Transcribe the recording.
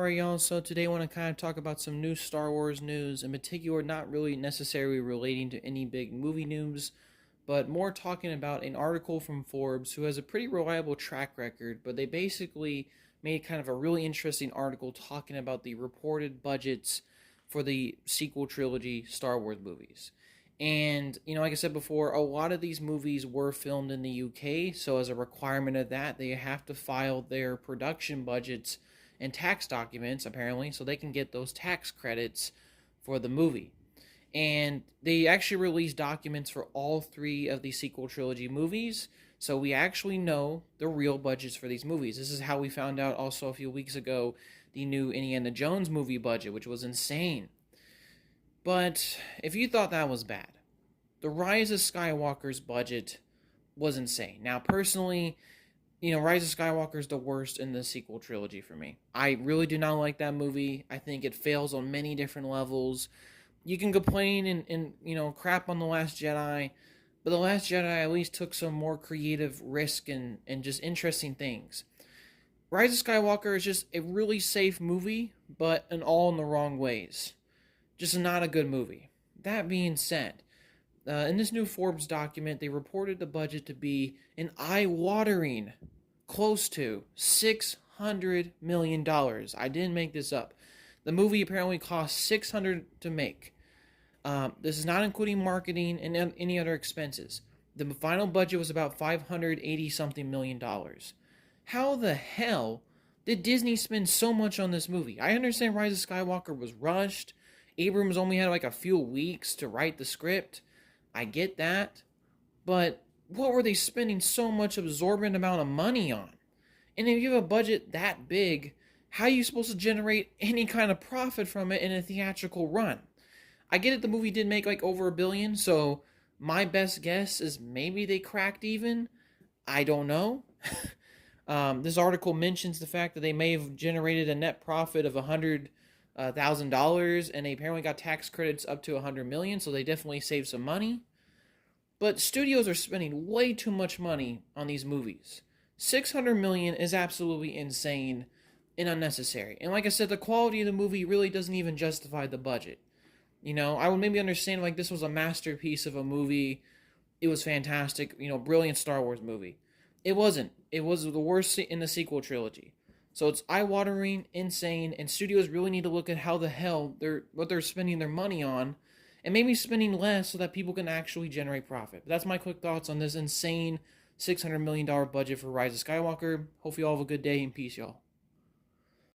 Alright, y'all, so today I want to kind of talk about some new Star Wars news, in particular, not really necessarily relating to any big movie news, but more talking about an article from Forbes who has a pretty reliable track record, but they basically made kind of a really interesting article talking about the reported budgets for the sequel trilogy Star Wars movies. And, like I said before, a lot of these movies were filmed in the UK, so as a requirement of that, they have to file their production budgets and tax documents, apparently, so they can get those tax credits for the movie. And they actually released documents for all three of the sequel trilogy movies, so we actually know the real budgets for these movies. This is how we found out also a few weeks ago the new Indiana Jones movie budget, which was insane. But if you thought that was bad, the Rise of Skywalker's budget was insane. Now, personally, Rise of Skywalker is the worst in the sequel trilogy for me. I really do not like that movie. I think it fails on many different levels. You can complain and crap on The Last Jedi, but The Last Jedi at least took some more creative risk and just interesting things. Rise of Skywalker is just a really safe movie, but all in the wrong ways. Just not a good movie. That being said, in this new Forbes document, they reported the budget to be an eye-watering close to $600 million. I didn't make this up. The movie apparently cost $600 to make. This is not including marketing and any other expenses. The final budget was about $580-something million. How the hell did Disney spend so much on this movie? I understand Rise of Skywalker was rushed. Abrams only had like a few weeks to write the script. I get that. But what were they spending so much absorbent amount of money on? And if you have a budget that big, how are you supposed to generate any kind of profit from it in a theatrical run? I get it, the movie did make like over $1 billion, so my best guess is maybe they cracked even. I don't know. This article mentions the fact that they may have generated a net profit of $100,000, and they apparently got tax credits up to $100 million, so they definitely saved some money. But studios are spending way too much money on these movies. $600 million is absolutely insane and unnecessary. And like I said, the quality of the movie really doesn't even justify the budget. I would maybe understand like this was a masterpiece of a movie. It was fantastic, brilliant Star Wars movie. It wasn't. It was the worst in the sequel trilogy. So it's eye-watering, insane, and studios really need to look at how the hell what they're spending their money on, and maybe spending less so that people can actually generate profit. But that's my quick thoughts on this insane $600 million budget for Rise of Skywalker. Hope you all have a good day, and peace, y'all.